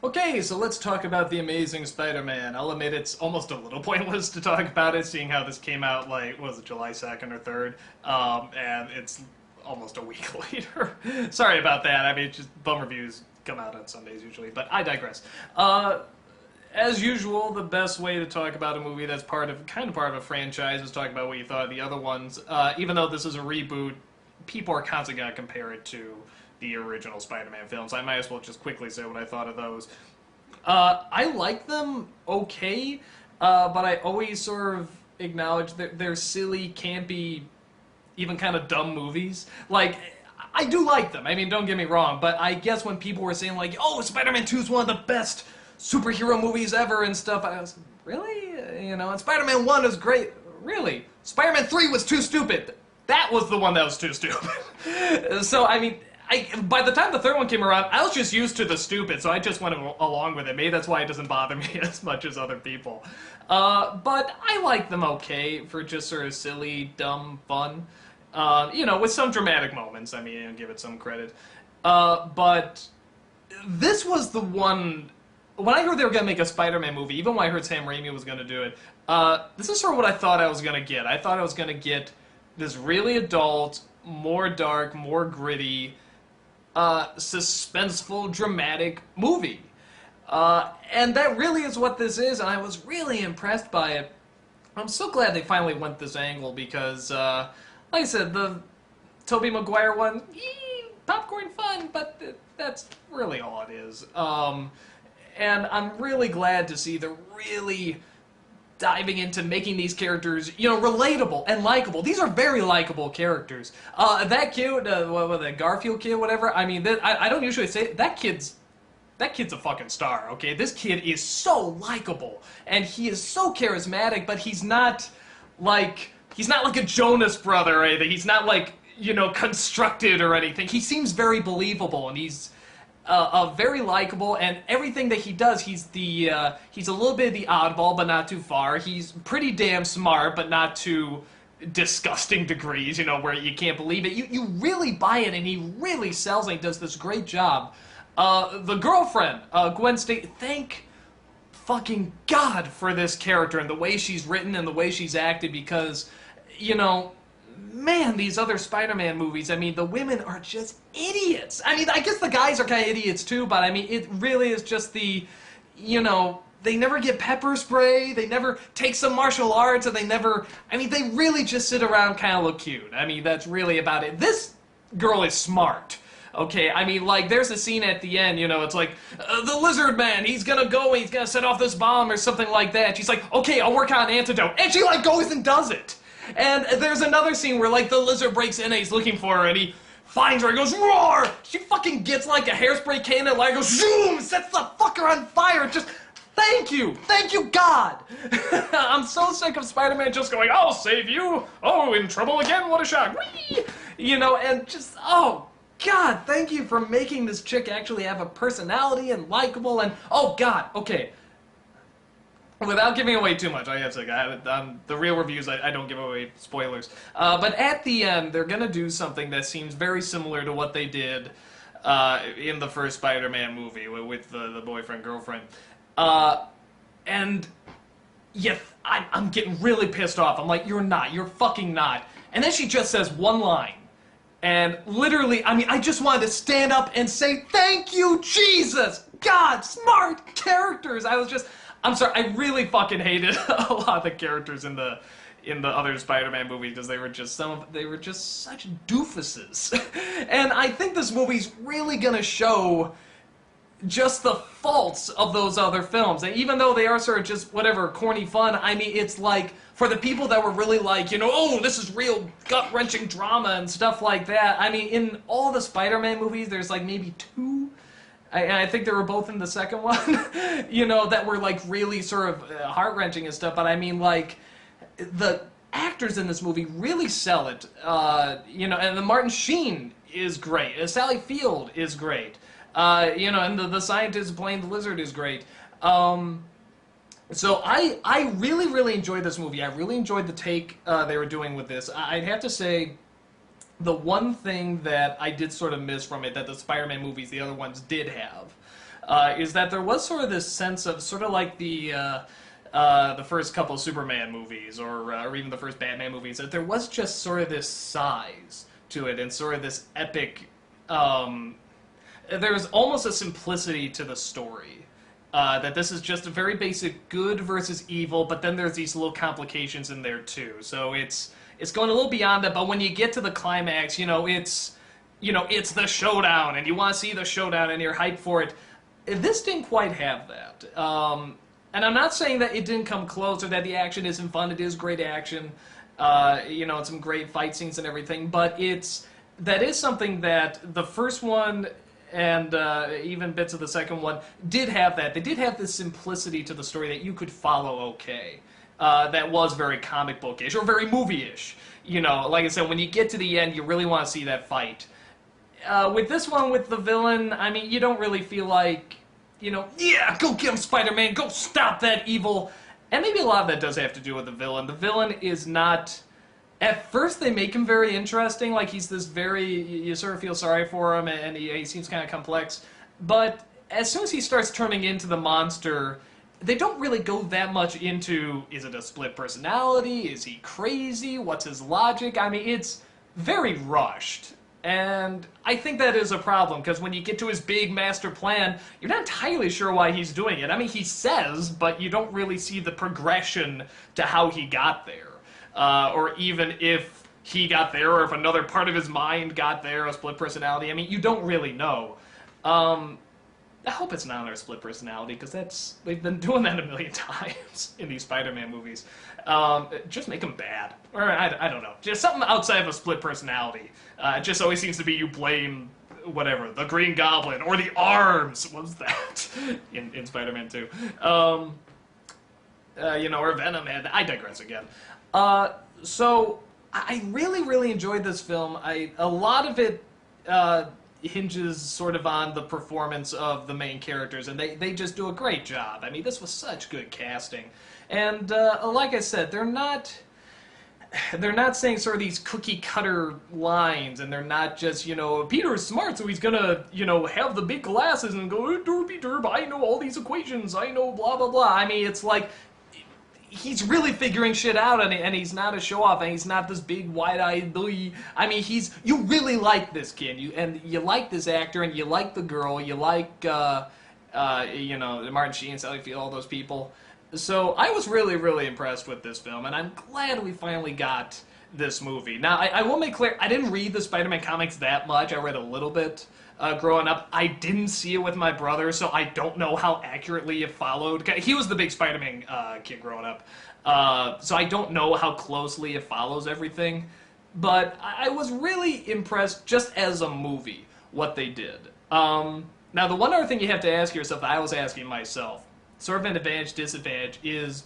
Okay, so let's talk about The Amazing Spider-Man. I'll admit it's almost a little pointless to talk about it, seeing how this came out, like, what was it, July 2nd or 3rd? And it's almost a week later. Sorry about that. I mean, just bum reviews come out on Sundays usually, but I digress. As usual, the best way to talk about a movie that's kind of part of a franchise is talk about what you thought of the other ones. Even though this is a reboot, people are constantly going to compare it to the original Spider-Man films. I might as well just quickly say what I thought of those. I like them okay, but I always sort of acknowledge that they're silly, campy, even kind of dumb movies. Like, I do like them. I mean, don't get me wrong, but I guess when people were saying, like, oh, Spider-Man 2 is one of the best superhero movies ever and stuff, I was, really? You know, and Spider-Man 1 is great. Really? Spider-Man 3 was too stupid. That was the one that was too stupid. So, I mean, by the time the third one came around, I was just used to the stupid, so I just went along with it. Maybe that's why it doesn't bother me as much as other people. But I like them okay for just sort of silly, dumb fun. You know, with some dramatic moments. I mean, give it some credit. But this was the one. When I heard they were going to make a Spider-Man movie, even when I heard Sam Raimi was going to do it, this is sort of what I thought I was going to get. I thought I was going to get this really adult, more dark, more gritty, suspenseful, dramatic movie. And that really is what this is, and I was really impressed by it. I'm so glad they finally went this angle because, like I said, the Tobey Maguire one, popcorn fun, but that's really all it is. And I'm really glad to see they're really diving into making these characters, you know, relatable and likable. These are very likable characters. That kid, the Garfield kid, whatever, I mean, I don't usually say, that kid's a fucking star, okay? This kid is so likable, and he is so charismatic, but he's not like a Jonas brother or anything. He's not like, you know, constructed or anything. He seems very believable, and he's very likable, and everything that he does, he's a little bit of the oddball, but not too far. He's pretty damn smart, but not to disgusting degrees, you know, where you can't believe it. You really buy it, and he really sells it. He does this great job. The girlfriend, Gwen Stacy, thank fucking God for this character and the way she's written and the way she's acted, because, you know, man, these other Spider-Man movies, I mean, the women are just idiots. I mean, I guess the guys are kind of idiots too, but I mean, it really is just the, you know, they never get pepper spray, they never take some martial arts, and they really just sit around kind of look cute. I mean, that's really about it. This girl is smart. Okay, I mean, like, there's a scene at the end, you know, it's like, the lizard man, he's gonna set off this bomb or something like that. She's like, okay, I'll work on an antidote. And she, like, goes and does it. And there's another scene where, like, the lizard breaks in and he's looking for her and he finds her and goes, roar! She fucking gets, like, a hairspray cannon and, like, goes, zoom! Sets the fucker on fire! Just, thank you! Thank you, God! I'm so sick of Spider-Man just going, I'll save you! Oh, in trouble again? What a shock! Whee! You know, and just, oh, God, thank you for making this chick actually have a personality and likable and, oh, God, okay. Without giving away too much, I have to say, on the real reviews, I don't give away spoilers. But at the end, they're going to do something that seems very similar to what they did in the first Spider-Man movie with the boyfriend-girlfriend. And, yeah, I'm getting really pissed off. I'm like, you're fucking not. And then she just says one line. And literally, I mean, I just wanted to stand up and say, thank you, Jesus! God, smart characters! I'm sorry, I really fucking hated a lot of the characters in the other Spider-Man movies because they were just such doofuses. And I think this movie's really gonna show just the faults of those other films. And even though they are sort of just whatever corny fun, I mean, it's like for the people that were really like, you know, oh, this is real gut-wrenching drama and stuff like that. I mean, in all the Spider-Man movies, there's like maybe two. I think they were both in the second one, you know, that were, like, really sort of heart-wrenching and stuff, but I mean, like, the actors in this movie really sell it, you know, and the Martin Sheen is great, Sally Field is great, you know, and the scientist playing the lizard is great. So I really, really enjoyed this movie. I really enjoyed the take they were doing with this. I'd have to say, the one thing that I did sort of miss from it that the Spider-Man movies, the other ones, did have, is that there was sort of this sense of sort of like the first couple Superman movies, or even the first Batman movies, that there was just sort of this size to it, and sort of this epic. There's almost a simplicity to the story. That this is just a very basic good versus evil, but then there's these little complications in there too. So it's going a little beyond that. But when you get to the climax, it's the showdown, and you want to see the showdown, and you're hyped for it. This didn't quite have that. And I'm not saying that it didn't come close, or that the action isn't fun. It is great action, and some great fight scenes and everything. But that is something that the first one and even bits of the second one did have that. They did have this simplicity to the story that you could follow okay. That was very comic bookish, or very movie-ish. Like I said, when you get to the end, you really want to see that fight. With this one, with the villain, I mean, you don't really feel like, yeah, go get him, Spider-Man, go stop that evil. And maybe a lot of that does have to do with the villain. The villain is not... At first, they make him very interesting, like he's this you sort of feel sorry for him, and he seems kind of complex. But as soon as he starts turning into the monster, they don't really go that much into, is it a split personality? Is he crazy? What's his logic? I mean, it's very rushed. And I think that is a problem, because when you get to his big master plan, you're not entirely sure why he's doing it. I mean, he says, but you don't really see the progression to how he got there. Or even if he got there, or if another part of his mind got there, a split personality. I mean, you don't really know. I hope it's not another split personality, because they've been doing that a million times in these Spider-Man movies. Just make him bad. Or, I don't know. Just something outside of a split personality. It just always seems to be you blame, whatever, the Green Goblin, or the arms. What was that? in Spider-Man 2. Or Venom, and I digress again. So I really, really enjoyed this film. A lot of it hinges sort of on the performance of the main characters, and they just do a great job. I mean, this was such good casting. And like I said, they're not saying sort of these cookie-cutter lines, and they're not just, Peter is smart, so he's gonna, have the big glasses and go, derpy derp, I know all these equations, I know blah, blah, blah. I mean, it's like... He's really figuring shit out, and he's not a show-off, and he's not this big, wide-eyed boy. I mean, you really like this kid, you like this actor, and you like the girl, you like, Martin Sheen, Sally Field, all those people. So I was really, really impressed with this film, and I'm glad we finally got this movie. Now, I will make clear, I didn't read the Spider-Man comics that much. I read a little bit. Growing up, I didn't see it with my brother, so I don't know how accurately it followed. He was the big Spider-Man kid growing up, so I don't know how closely it follows everything. But I was really impressed, just as a movie, what they did. Now, the one other thing you have to ask yourself, that I was asking myself, sort of an advantage, disadvantage, is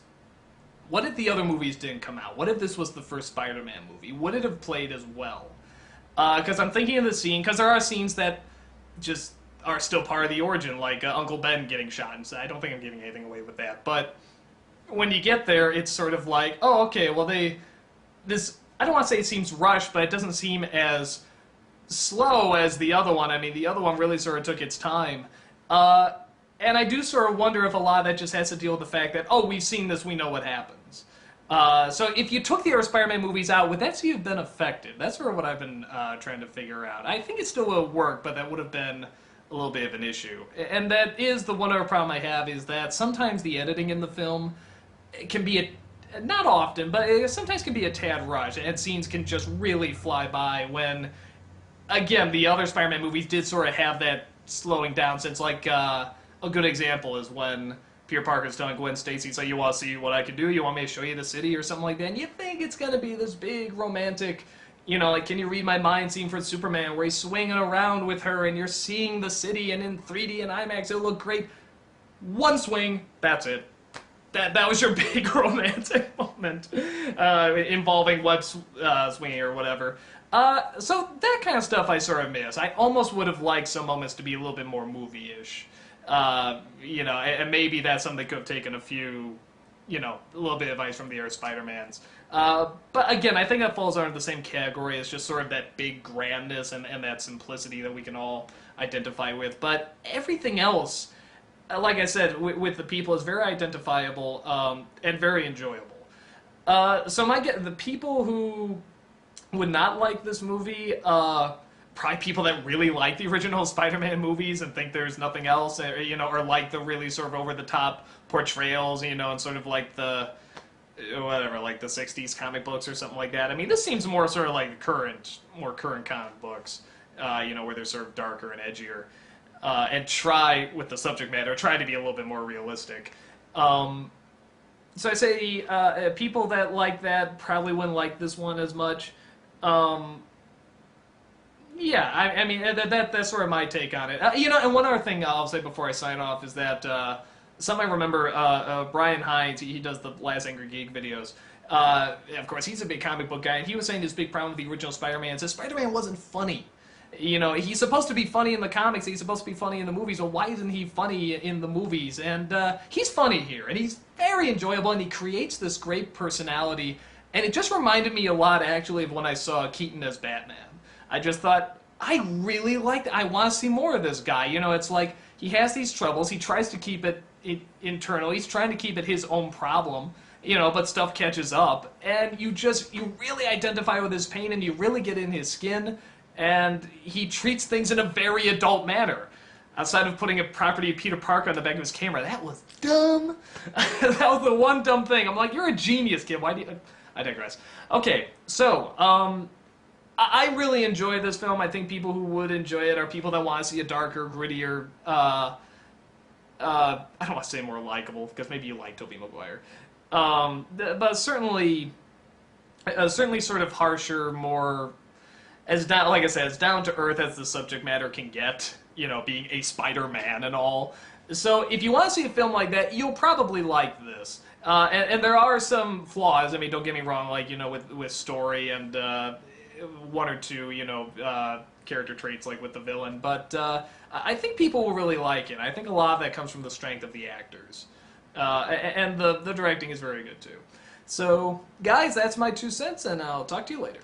what if the other movies didn't come out? What if this was the first Spider-Man movie? Would it have played as well? Because I'm thinking of the scene, because there are scenes that just are still part of the origin, like Uncle Ben getting shot, and so I don't think I'm giving anything away with that. But when you get there, it's sort of like, oh, okay, well I don't want to say it seems rushed, but it doesn't seem as slow as the other one. I mean, the other one really sort of took its time. And I do sort of wonder if a lot of that just has to deal with the fact that, oh, we've seen this, we know what happens. So if you took the other Spider-Man movies out, would that have been effective? That's sort of what I've been trying to figure out. I think it still will work, but that would have been a little bit of an issue. And that is the one other problem I have, is that sometimes the editing in the film can be not often, but it sometimes can be a tad rushed, and scenes can just really fly by when, again, the other Spider-Man movies did sort of have that slowing down, since, like, a good example is when Peter Parker's telling Gwen Stacy, so you want to see what I can do? You want me to show you the city or something like that? And you think it's going to be this big romantic, like, can you read my mind scene for Superman, where he's swinging around with her and you're seeing the city, and in 3D and IMAX it'll look great. One swing, that's it. That was your big romantic moment involving web swinging or whatever. So that kind of stuff I sort of miss. I almost would have liked some moments to be a little bit more movie-ish. And maybe that's something that could have taken a few, a little bit of advice from the other Spider-Mans. But again, I think that falls under the same category as just sort of that big grandness and that simplicity that we can all identify with. But everything else, like I said, with the people is very identifiable and very enjoyable. So the people who would not like this movie, probably people that really like the original Spider-Man movies and think there's nothing else, or like the really sort of over-the-top portrayals, and sort of like the whatever, like the 60s comic books or something like that. I mean, this seems more sort of like more current comic books, where they're sort of darker and edgier, and try, with the subject matter, try to be a little bit more realistic. So I say people that like that probably wouldn't like this one as much. Yeah, I mean, that's sort of my take on it. And one other thing I'll say before I sign off is that something I remember, Brian Hines, he does the Last Angry Geek videos. Of course, he's a big comic book guy, and he was saying his big problem with the original Spider-Man is that Spider-Man wasn't funny. He's supposed to be funny in the comics, he's supposed to be funny in the movies, well, why isn't he funny in the movies? And he's funny here, and he's very enjoyable, and he creates this great personality, and it just reminded me a lot, actually, of when I saw Keaton as Batman. I just thought, I really liked it. I want to see more of this guy. It's like, he has these troubles, he tries to keep it internal, he's trying to keep it his own problem, but stuff catches up, and you really identify with his pain, and you really get in his skin, and he treats things in a very adult manner. Outside of putting a property of Peter Parker on the back of his camera, that was dumb. That was the one dumb thing. I'm like, you're a genius, kid. Why do you... I digress. Okay, so, I really enjoy this film. I think people who would enjoy it are people that want to see a darker, grittier, I don't want to say more likable, because maybe you like Tobey Maguire. But certainly sort of harsher, more... like I said, as down to earth as the subject matter can get, being a Spider-Man and all. So if you want to see a film like that, you'll probably like this. And there are some flaws. I mean, don't get me wrong, like, with story and one or two, character traits, like with the villain. But I think people will really like it. I think a lot of that comes from the strength of the actors. And the directing is very good, too. So, guys, that's my 2 cents, and I'll talk to you later.